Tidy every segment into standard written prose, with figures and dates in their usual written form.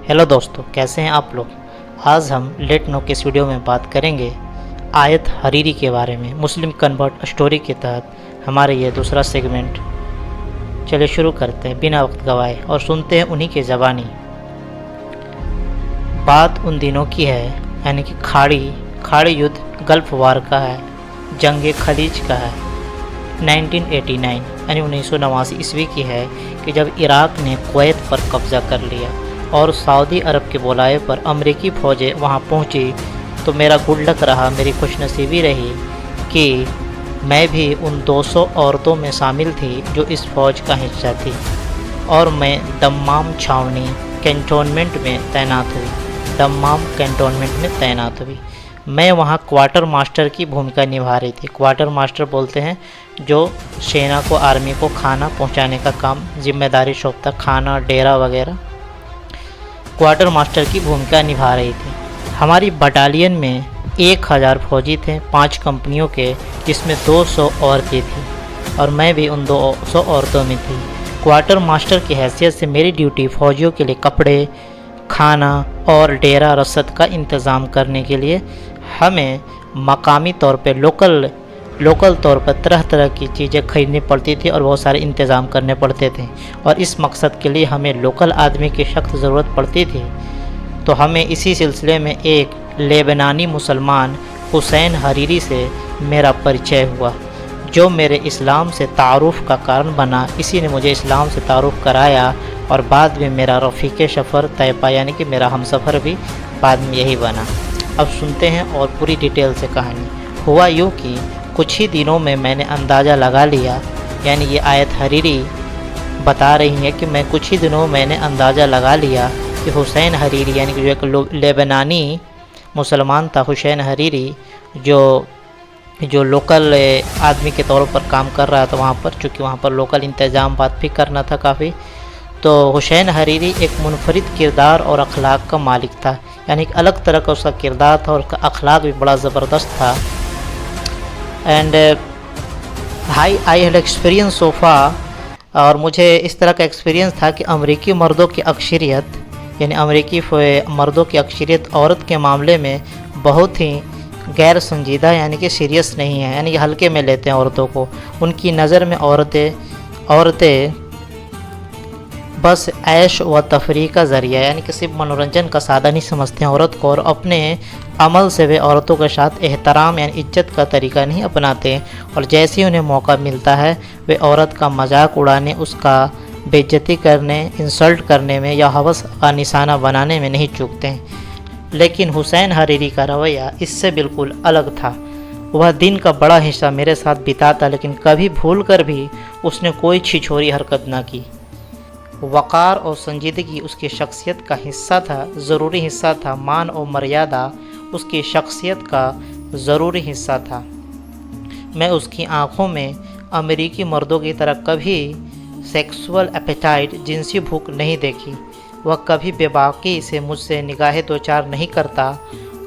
Hello दोस्तों, कैसे हैं आप लोग। आज हम लेट नो के इस वीडियो में बात करेंगे आयत हरीरी के बारे में। मुस्लिम कन्वर्ट स्टोरी के तहत हमारे ये दूसरा सेगमेंट। चलिए शुरू करते हैं बिना वक्त गवाए और सुनते हैं उन्हीं के ज़बानी। बात उन दिनों की है, यानी कि खाड़ी युद्ध गल्फ वार का है, जंग खलीज का है। 1989 यानी 1989 ईस्वी की है कि जब इराक़ ने कुवैत पर कब्ज़ा कर लिया और सऊदी अरब के बुलाए पर अमेरिकी फ़ौजें वहां पहुंची, तो मेरा गुड लक रहा, मेरी खुशनसीबी रही कि मैं भी उन 200 औरतों में शामिल थी जो इस फ़ौज का हिस्सा थी और मैं दम्माम छावनी कैंटोनमेंट में तैनात हुई। मैं वहां क्वार्टर मास्टर की भूमिका निभा रही थी। क्वार्टर मास्टर बोलते हैं जो सेना को, आर्मी को खाना पहुंचाने का काम जिम्मेदारी सौंपता, खाना, डेरा वगैरह। क्वार्टर मास्टर की भूमिका निभा रही थी। हमारी बटालियन में 1000 फौजी थे, 5 कंपनियों के, जिसमें 200 औरतें थीं और मैं भी उन 200 औरतों में थी। क्वार्टर मास्टर की हैसियत से मेरी ड्यूटी फ़ौजियों के लिए कपड़े, खाना और डेरा रसद का इंतज़ाम करने के लिए हमें मकामी तौर पे लोकल तौर पर तरह तरह की चीज़ें खरीदनी पड़ती थी और बहुत सारे इंतज़ाम करने पड़ते थे और इस मकसद के लिए हमें लोकल आदमी की सख्त ज़रूरत पड़ती थी। तो हमें इसी सिलसिले में एक लेबनानी मुसलमान हुसैन हरीरी से मेरा परिचय हुआ, जो मेरे इस्लाम से तारुफ़ का कारण बना। इसी ने मुझे इस्लाम से तारुफ़ कराया और बाद में मेरा रफ़ीक़े सफ़र तय पाया, यानी कि मेरा हमसफ़र भी बाद में यही बना। अब सुनते हैं और पूरी डिटेल से कहानी। हुआ यूँ कि कुछ ही दिनों में मैंने अंदाज़ा लगा लिया, यानी ये आयत हरीरी बता रही है कि मैं कुछ ही दिनों मैंने अंदाज़ा लगा लिया कि हुसैन हरीरी, यानी कि जो एक लेबनानी मुसलमान था, हुसैन हरीरी, जो लोकल आदमी के तौर पर काम कर रहा था वहाँ पर, चूँकि वहाँ पर लोकल इंतज़ाम बात भी करना था काफ़ी। तो हुसैन हरीरी एक मुनफरिद किरदार और अखलाक का मालिक था, यानी एक अलग तरह का उसका किरदार था और उसका अखलाक भी बड़ा ज़बरदस्त था। And I had experience sofa, और मुझे इस तरह का एक्सपीरियंस था कि अमेरिकी मर्दों की अक्सरियत, यानी अमेरिकी मर्दों की अक्सरियत औरत के मामले में बहुत ही गैर संजीदा, यानी कि सीरियस नहीं है, यानी कि हल्के में लेते हैं औरतों को। उनकी नज़र में औरतें बस ऐश व तफरीह का ज़रिया, यानी कि सिर्फ मनोरंजन का साधन ही समझते हैं औरत को, और अपने अमल से वे औरतों के साथ एहतराम यानी इज्जत का तरीका नहीं अपनाते, और जैसे ही उन्हें मौका मिलता है वे औरत का मजाक उड़ाने, उसका बेइज्जती करने, इंसल्ट करने में या हवस का निशाना बनाने में नहीं चूकते हैं। लेकिन हुसैन हरीरी का रवैया इससे बिल्कुल अलग था। वह दिन का बड़ा हिस्सा मेरे साथ बिताता, लेकिन कभी भूल कर भी उसने कोई छिछोरी हरकत ना की। वक़ार और संजीदगी उसकी शख्सियत का हिस्सा था, ज़रूरी हिस्सा था। मान और मर्यादा उसकी शख्सियत का ज़रूरी हिस्सा था। मैं उसकी आँखों में अमेरिकी मर्दों की तरह कभी सेक्सुअल एपेटाइट, जिनसी भूख नहीं देखी। वह कभी बेबाकी से मुझसे निगाहें दो चार नहीं करता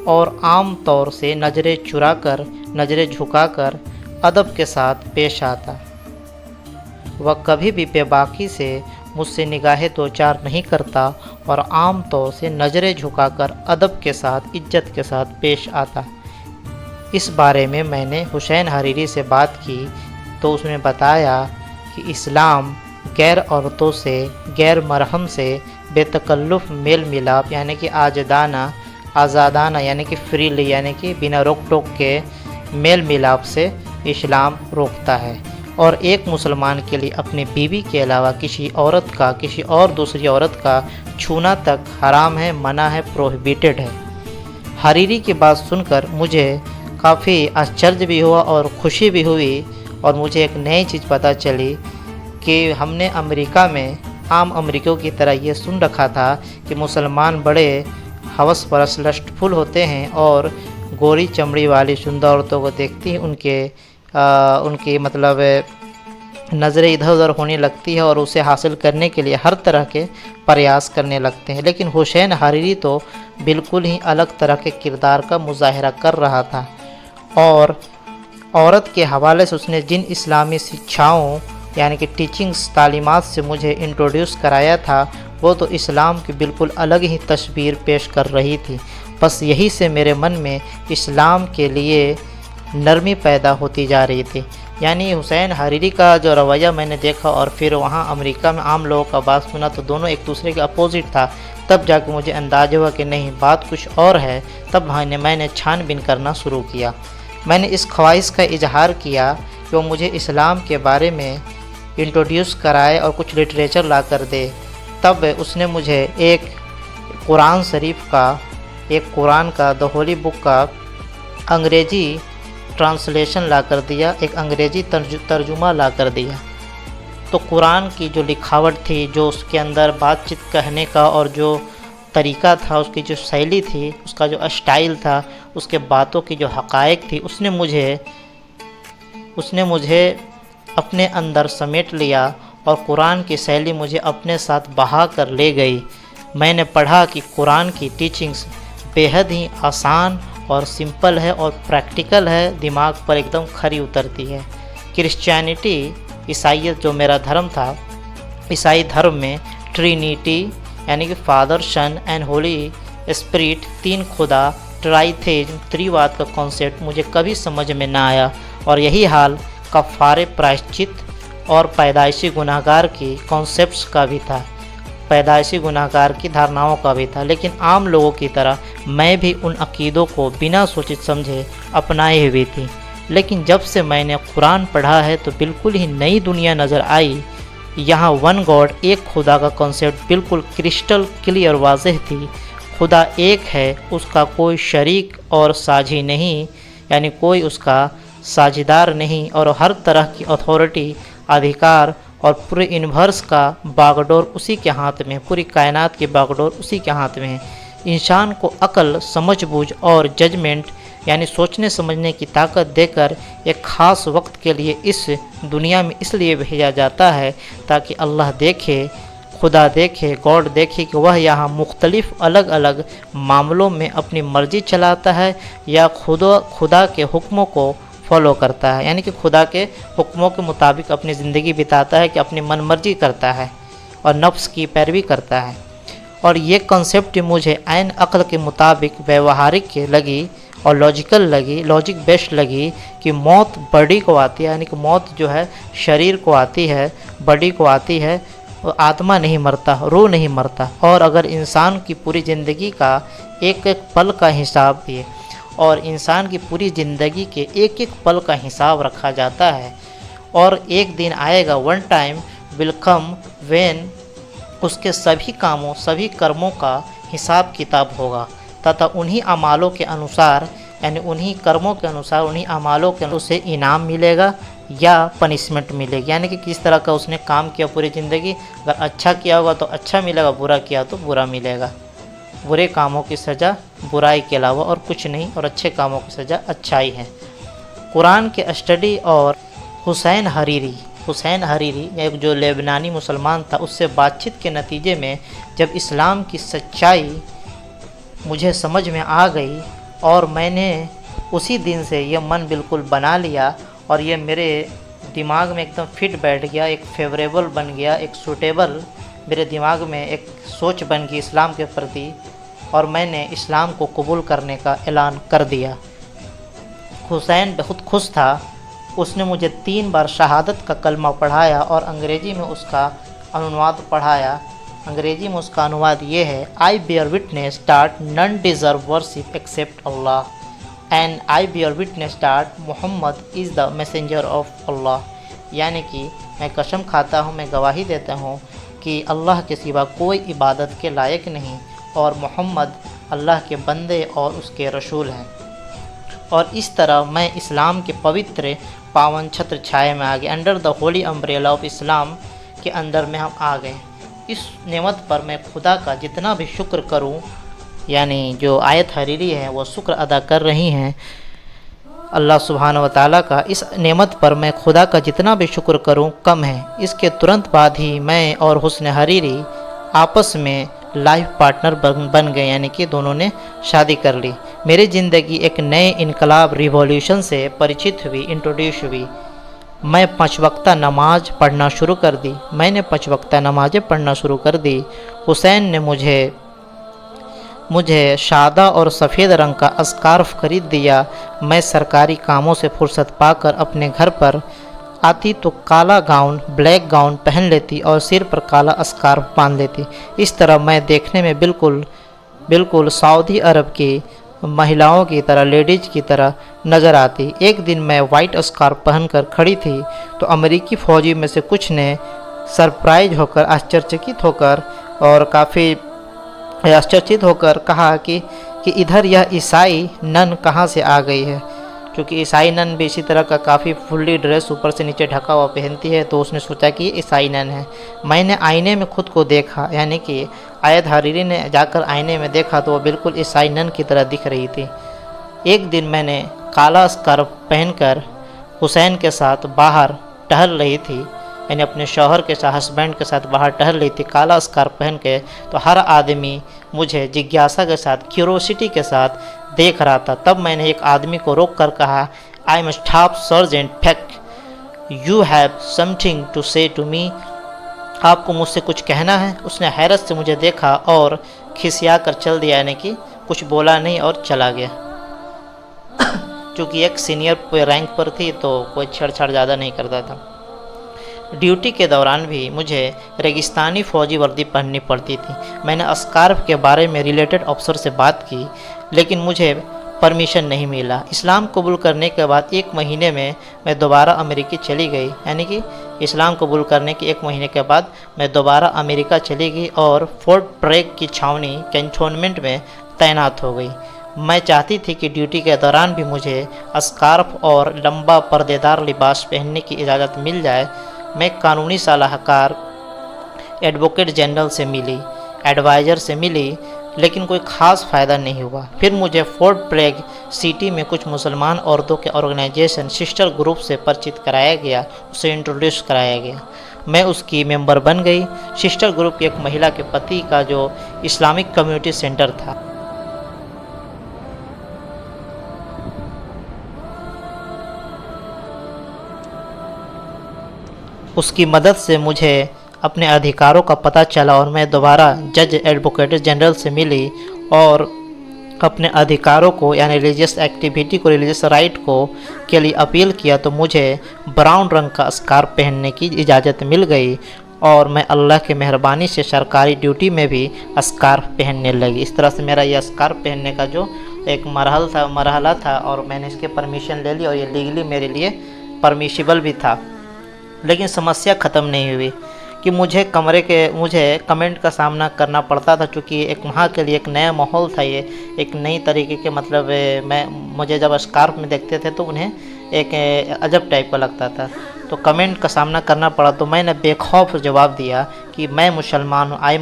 और आम तौर से नज़रें चुराकर, नज़रें झुकाकर अदब के साथ पेश आता। वह कभी भी बेबाकी से मुझसे निगाहें दो चार नहीं करता और आम तौर से नज़रें झुकाकर अदब के साथ, इज्जत के साथ पेश आता। इस बारे में मैंने हुसैन हरीरी से बात की तो उसने बताया कि इस्लाम गैर औरतों से, गैर मरहम से बेतकल्लुफ़ मेल मिलाप, यानी कि आज़ादाना, यानी कि फ्रीली, यानी कि बिना रोक टोक के मेल मिलाप से इस्लाम रोकता है, और एक मुसलमान के लिए अपनी बीवी के अलावा किसी और दूसरी औरत का छूना तक हराम है, मना है, प्रोहिबिटेड है। हरीरी की बात सुनकर मुझे काफ़ी आश्चर्य भी हुआ और खुशी भी हुई, और मुझे एक नई चीज़ पता चली कि हमने अमेरिका में आम अमेरिकियों की तरह ये सुन रखा था कि मुसलमान बड़े हवस परस्त, लस्टफुल होते हैं और गोरी चमड़ी वाली सुंदर औरतों को देखती हैं उनकी मतलब नज़रें इधर उधर होने लगती है और उसे हासिल करने के लिए हर तरह के प्रयास करने लगते हैं। लेकिन हुसैन हरीरी तो बिल्कुल ही अलग तरह के किरदार का मुजाहिरा कर रहा था, और औरत के हवाले से उसने जिन इस्लामी शिक्षाओं यानी कि टीचिंग्स तालीमात से मुझे इंट्रोड्यूस कराया था, वो तो इस्लाम की बिल्कुल अलग ही तस्वीर पेश कर रही थी। बस यही से मेरे मन में इस्लाम के लिए नरमी पैदा होती जा रही थी। यानी हुसैन हरीरी का जो रवैया मैंने देखा और फिर वहाँ अमेरिका में आम लोगों का बात सुना तो दोनों एक दूसरे के अपोजिट था। तब जाके मुझे अंदाज़ा हुआ कि नहीं, बात कुछ और है। तब मैंने छानबीन करना शुरू किया। मैंने इस ख्वाहिश का इजहार किया कि वो मुझे इस्लाम के बारे में इंट्रोड्यूस कराए और कुछ लिटरेचर ला कर दे। तब उसने मुझे एक कुरान शरीफ का, एक कुरान का द होली बुक का अंग्रेज़ी ट्रांसलेशन ला कर दिया, एक अंग्रेज़ी तर्जुमा ला कर दिया। तो कुरान की जो लिखावट थी, जो उसके अंदर बातचीत कहने का और जो तरीक़ा था, उसकी जो शैली थी, उसका जो स्टाइल था, उसके बातों की जो हक़ाइक़ थी, उसने मुझे अपने अंदर समेट लिया और कुरान की शैली मुझे अपने साथ बहा कर ले गई। मैंने पढ़ा कि कुरान की टीचिंग्स बेहद ही आसान और सिंपल है और प्रैक्टिकल है, दिमाग पर एकदम खरी उतरती है। क्रिश्चियनिटी, ईसाईयत जो मेरा धर्म था, ईसाई धर्म में ट्रिनिटी यानी कि Father, Son and Holy Spirit, तीन खुदा, ट्राइथेज्म, त्रिवाद का कॉन्सेप्ट मुझे कभी समझ में ना आया। और यही हाल कफ़ारे, प्रायश्चित और पैदाइशी गुनाहगार की कॉन्सेप्ट्स का भी था, पैदाइशी गुनाहगार की धारणाओं का भी था। लेकिन आम लोगों की तरह मैं भी उन अकीदों को बिना सोचे समझे अपनाए हुए थी। लेकिन जब से मैंने कुरान पढ़ा है तो बिल्कुल ही नई दुनिया नज़र आई। यहाँ वन गॉड, एक खुदा का कॉन्सेप्ट बिल्कुल क्रिस्टल क्लियर वाज़ेह थी। खुदा एक है, उसका कोई शरीक और साझी नहीं, यानी कोई उसका साझीदार नहीं, और हर तरह की अथॉरिटी, अधिकार और पूरे यूनिवर्स का बागडोर उसी के हाथ में, पूरी कायनात की बागडोर उसी के हाथ में है। इंसान को अक्ल, समझबूझ और जजमेंट यानी सोचने समझने की ताकत देकर एक ख़ास वक्त के लिए इस दुनिया में इसलिए भेजा जाता है ताकि अल्लाह देखे, खुदा देखे, गॉड देखे कि वह यहाँ मुख्तलिफ़ अलग अलग मामलों में अपनी मर्ज़ी चलाता है या खुदा के हुक्मों को फॉलो करता है, यानी कि खुदा के हुक्मों के मुताबिक अपनी ज़िंदगी बिताता है, कि अपनी मन मर्जी करता है और नफ्स की पैरवी करता है। और ये कॉन्सेप्ट मुझे ऐन अक्ल के मुताबिक व्यवहारिक लगी और लॉजिकल लगी, लॉजिक बेस्ड लगी कि मौत बॉडी को आती है, यानी कि मौत जो है शरीर को आती है, बॉडी को आती है, आत्मा नहीं मरता, रूह नहीं मरता। और अगर इंसान की पूरी ज़िंदगी का एक एक पल का हिसाब दिए और इंसान की पूरी ज़िंदगी के एक एक पल का हिसाब रखा जाता है, और एक दिन आएगा, one time will come when उसके सभी कामों, सभी कर्मों का हिसाब किताब होगा तथा उन्हीं अमालों के अनुसार, यानी उन्हीं कर्मों के अनुसार, उन्हीं अमालों के अनुसार उसे इनाम मिलेगा या पनिशमेंट मिलेगी, यानी कि किस तरह का उसने काम किया पूरी ज़िंदगी। अगर अच्छा किया होगा तो अच्छा मिलेगा, बुरा किया तो बुरा मिलेगा। बुरे कामों की सज़ा बुराई के अलावा और कुछ नहीं, और अच्छे कामों की सज़ा अच्छाई है। कुरान के स्टडी और हुसैन हरीरी एक जो लेबनानी मुसलमान था, उससे बातचीत के नतीजे में जब इस्लाम की सच्चाई मुझे समझ में आ गई और मैंने उसी दिन से ये मन बिल्कुल बना लिया और ये मेरे दिमाग में एकदम फिट बैठ गया, एक फेवरेबल बन गया, एक सूटेबल मेरे दिमाग में एक सोच बन गई इस्लाम के प्रति, और मैंने इस्लाम को कबूल करने का ऐलान कर दिया। हुसैन बहुत खुश था। उसने मुझे 3 बार शहादत का कलमा पढ़ाया और अंग्रेज़ी में उसका अनुवाद पढ़ाया। अंग्रेज़ी में उसका अनुवाद ये है, I bear witness that none deserve worship except Allah and I bear witness that Mohammed is the messenger of Allah. यानी कि मैं कसम खाता हूँ, मैं गवाही देता हूँ कि अल्लाह के सिवा कोई इबादत के लायक नहीं और मोहम्मद अल्लाह के बंदे और उसके रसूल हैं। और इस तरह मैं इस्लाम के पवित्र पावन छत्र छाया में आ गए, under the Holi umbrella of Islam के अंदर में हम आ गए। इस नेमत पर मैं खुदा का जितना भी शुक्र करूं, यानी जो आयत हरीरी है वो शुक्र अदा कर रही हैं अल्लाह सुब्हानहू व तआला का, इस नेमत पर मैं खुदा का जितना भी शुक्र करूं कम है। इसके तुरंत बाद ही मैं और हुस्न हरीरी आपस में लाइफ पार्टनर बन गए, यानी कि दोनों ने शादी कर ली। मेरी ज़िंदगी एक नए इनकलाब रिवॉल्यूशन से परिचित हुई, इंट्रोड्यूस हुई। मैं 5 वक्ता नमाज पढ़ना शुरू कर दी। मैंने 5 वक्ता नमाज़ें पढ़ना शुरू कर दी। हुसैन ने मुझे सादा और सफ़ेद रंग का स्कार्फ खरीद दिया। मैं सरकारी कामों से फुर्सत पाकर अपने घर पर आती तो काला गाउन, ब्लैक गाउन पहन लेती और सिर पर काला स्कार्फ बांध लेती। इस तरह मैं देखने में बिल्कुल सऊदी अरब की महिलाओं की तरह, लेडीज की तरह नज़र आती। एक दिन मैं वाइट स्कार्फ पहनकर खड़ी थी तो अमेरिकी फ़ौजी में से कुछ ने सरप्राइज होकर, आश्चर्यचकित होकर और काफ़ी आश्चर्यचकित होकर कहा कि इधर यह ईसाई नन कहाँ से आ गई है। क्योंकि ईसाई नन भी इसी तरह का काफ़ी फुल्ली ड्रेस ऊपर से नीचे ढका हुआ पहनती है, तो उसने सोचा कि ये ईसाई नन है। मैंने आईने में खुद को देखा, यानी कि आयत हरीरी ने जाकर आईने में देखा तो वो बिल्कुल ईसाई नन की तरह दिख रही थी। एक दिन मैंने काला स्कार्फ पहनकर हुसैन के साथ बाहर टहल रही थी, यानी अपने शौहर के साथ, हस्बैंड के साथ बाहर टहल रही थी काला स्कार्फ पहन के। तो हर आदमी मुझे जिज्ञासा के साथ, क्यूरोसिटी के साथ देख रहा था। तब मैंने एक आदमी को रोक कर कहा, I am staff sergeant Fack, you have something to say to me. आपको मुझसे कुछ कहना है? उसने हैरत से मुझे देखा और खिसिया कर चल दिया, यानी कि कुछ बोला नहीं और चला गया। क्योंकि एक सीनियर रैंक पर थी तो कोई छेड़छाड़ ज़्यादा नहीं करता था। ड्यूटी के दौरान भी मुझे रेगिस्तानी फ़ौजी वर्दी पहननी पड़ती थी। मैंने स्कार्फ के बारे में रिलेटेड अफसर से बात की, लेकिन मुझे परमिशन नहीं मिला। इस्लाम कबूल करने के बाद 1 महीने में मैं दोबारा अमेरिका चली गई, यानी कि इस्लाम कबूल करने के 1 महीने के बाद मैं दोबारा अमेरिका चली गई और फोर्ट ब्रेग की छावनी कैंटोनमेंट में तैनात हो गई। मैं चाहती थी कि ड्यूटी के दौरान भी मुझे स्कार्फ और लंबा पर्देदार लिबास पहनने की इजाज़त मिल जाए। मैं कानूनी सलाहकार एडवोकेट जनरल से मिली, एडवाइज़र से मिली, लेकिन कोई ख़ास फ़ायदा नहीं हुआ। फिर मुझे फोर्ट ब्रेग सिटी में कुछ मुसलमान औरतों के ऑर्गेनाइजेशन सिस्टर ग्रुप से परिचित कराया गया, उसे इंट्रोड्यूस कराया गया। मैं उसकी मेंबर बन गई। सिस्टर ग्रुप एक महिला के पति का जो इस्लामिक कम्युनिटी सेंटर था। उसकी मदद से मुझे अपने अधिकारों का पता चला और मैं दोबारा जज एडवोकेट जनरल से मिली और अपने अधिकारों को, यानी रिलीजियस एक्टिविटी को, रिलीजियस राइट को के लिए अपील किया। तो मुझे ब्राउन रंग का स्कार्फ पहनने की इजाज़त मिल गई और मैं अल्लाह की मेहरबानी से सरकारी ड्यूटी में भी स्कार्फ पहनने लगी। इस तरह से मेरा यह स्कार्फ पहनने का जो एक मरहला था और मैंने इसके परमिशन ले ली और ये लीगली मेरे लिए परमिशिबल भी था। लेकिन समस्या ख़त्म नहीं हुई कि मुझे कमेंट का सामना करना पड़ता था, क्योंकि एक वहाँ के लिए एक नया माहौल था, ये एक नई तरीके के, मतलब मुझे जब स्कार्फ में देखते थे तो उन्हें एक अजब टाइप का लगता था। तो कमेंट का सामना करना पड़ा। तो मैंने बेखौफ जवाब दिया कि मैं मुसलमान हूँ, आई एम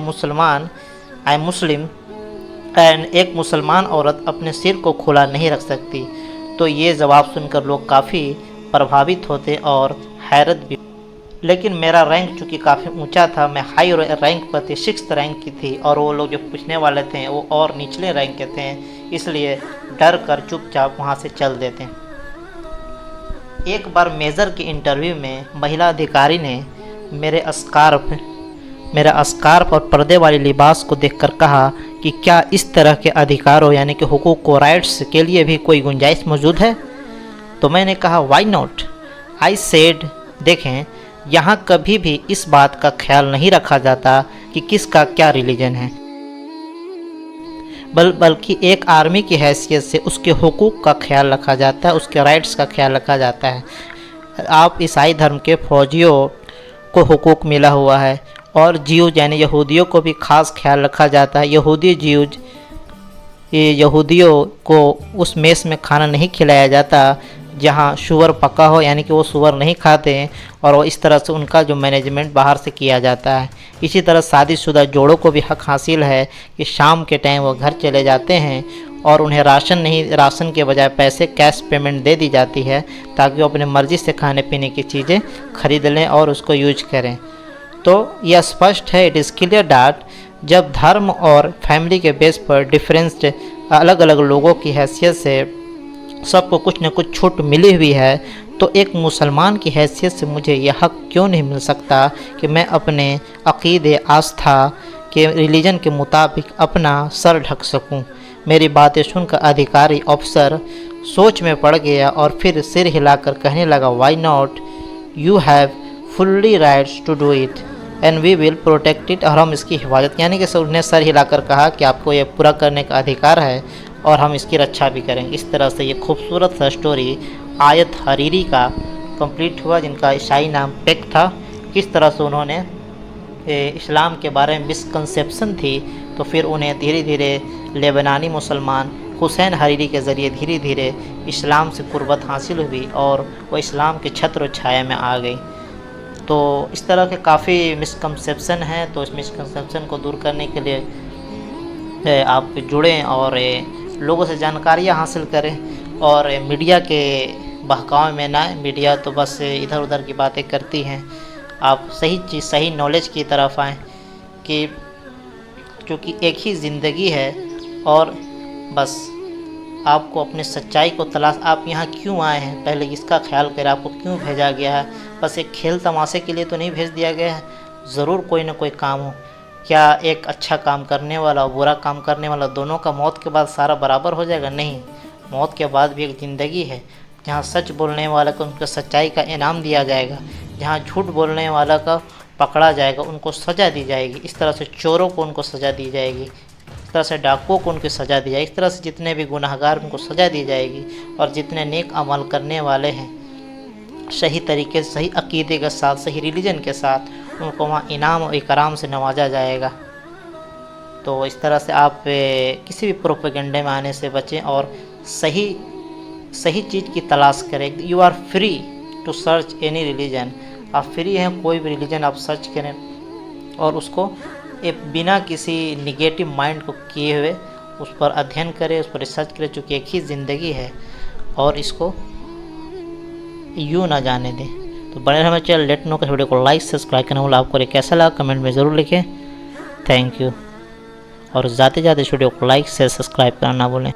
मुस्लिम एंड एक मुसलमान औरत अपने सिर को खुला नहीं रख सकती। तो ये जवाब सुनकर लोग काफ़ी प्रभावित होते और हैरत भी। लेकिन मेरा रैंक चूँकि काफ़ी ऊंचा था, मैं हाई रैंक पर थी, 6th रैंक की थी, और वो लोग जो पूछने वाले थे वो और निचले रैंक के थे, इसलिए डर कर चुपचाप वहाँ से चल देते। एक बार मेजर के इंटरव्यू में महिला अधिकारी ने मेरा स्कार्फ और पर्दे वाली लिबास को देखकर कहा कि क्या इस तरह के अधिकारों, यानी कि हुकूक को, राइट्स के लिए भी कोई गुंजाइश मौजूद है? तो मैंने कहा वाई नॉट। आई सेड, देखें, यहाँ कभी भी इस बात का ख्याल नहीं रखा जाता कि किसका क्या रिलीजन है, बल्कि एक आर्मी की हैसियत से उसके हुकूक का ख्याल रखा जाता है, उसके राइट्स का ख्याल रखा जाता है। आप ईसाई धर्म के फौजियों को हुकूक मिला हुआ है और ज्यूज यानी यहूदियों को भी ख़ास ख्याल रखा जाता है। यहूदियों को उस मेस में खाना नहीं खिलाया जाता जहाँ शुअर पका हो, यानी कि वो शुअर नहीं खाते हैं, और वो इस तरह से उनका जो मैनेजमेंट बाहर से किया जाता है। इसी तरह शादीशुदा जोड़ों को भी हक हासिल है कि शाम के टाइम वो घर चले जाते हैं और उन्हें राशन के बजाय पैसे कैश पेमेंट दे दी जाती है, ताकि वो अपने मर्ज़ी से खाने पीने की चीज़ें खरीद लें और उसको यूज करें। तो यह स्पष्ट है, इट इज़ क्लियर दैट जब धर्म और फैमिली के बेस पर डिफरेंस अलग अलग लोगों की हैसियत से सबको कुछ न कुछ छूट मिली हुई है, तो एक मुसलमान की हैसियत से मुझे यह हक़ क्यों नहीं मिल सकता कि मैं अपने अक़ीदे आस्था के रिलीजन के मुताबिक अपना सर ढक सकूं। मेरी बातें सुनकर अधिकारी अफसर सोच में पड़ गया और फिर सिर हिलाकर कहने लगा, why not, you have fully rights to do it and we will protect it. और हम इसकी हिफाजत, यानी कि उन्हें सर हिलाकर कहा कि आपको ये पूरा करने का अधिकार है और हम इसकी रक्षा भी करेंगे। इस तरह से ये खूबसूरत सा स्टोरी आयत हरीरी का कंप्लीट हुआ, जिनका ईसाई नाम पेक था। किस तरह से उन्होंने इस्लाम के बारे में मिसकंसेप्शन थी, तो फिर उन्हें धीरे धीरे लेबनानी मुसलमान हुसैन हरीरी के ज़रिए धीरे धीरे इस्लाम से कुर्बत हासिल हुई और वो इस्लाम के छत्र छाया में आ गई। तो इस तरह के काफ़ी मिसकंसेप्शन हैं, तो इस मिसकंसेप्शन को दूर करने के लिए आप जुड़ें और लोगों से जानकारियाँ हासिल करें और मीडिया के बहकावे में ना, मीडिया तो बस इधर उधर की बातें करती हैं। आप सही चीज़, सही नॉलेज की तरफ आएँ कि क्योंकि एक ही ज़िंदगी है और बस आपको अपने सच्चाई को तलाश, आप यहाँ क्यों आए हैं पहले इसका ख्याल करें, आपको क्यों भेजा गया है। बस एक खेल तमाशे के लिए तो नहीं भेज दिया गया है, ज़रूर कोई ना कोई काम हो। क्या एक अच्छा काम करने वाला और बुरा काम करने वाला दोनों का मौत के बाद सारा बराबर हो जाएगा? नहीं, मौत के बाद भी एक ज़िंदगी है जहाँ सच बोलने वाला को उनके सच्चाई का इनाम दिया जाएगा, जहाँ झूठ बोलने वाला का पकड़ा जाएगा, उनको सज़ा दी जाएगी। इस तरह से चोरों को उनको सज़ा दी जाएगी, इस तरह से डाकुओं को उनकी सज़ा दी जाएगी, इस तरह से जितने भी गुनहगार उनको सज़ा दी जाएगी। और जितने नेक अमल करने वाले हैं सही तरीके से, सही अक़ीदे के साथ, सही रिलीजन के साथ, उनको वहाँ इनाम और इकराम से नवाजा जाएगा। तो इस तरह से आप किसी भी प्रोपेगेंडे में आने से बचें और सही चीज़ की तलाश करें। You are free to search any religion, आप फ्री हैं, कोई भी रिलीजन आप सर्च करें और उसको बिना किसी निगेटिव माइंड को किए हुए उस पर अध्ययन करें, उस पर रिसर्च करें, चूँकि एक ही ज़िंदगी है और इसको यूँ ना जाने दें। तो बने रहें चैनल लेट नो का वीडियो को लाइक सब्सक्राइब करना बोला। आपको ये कैसा लगा कमेंट में ज़रूर लिखें। Thank you. और ज़्यादा से ज़्यादा इस वीडियो को लाइक से सब्सक्राइब करना ना भूलें।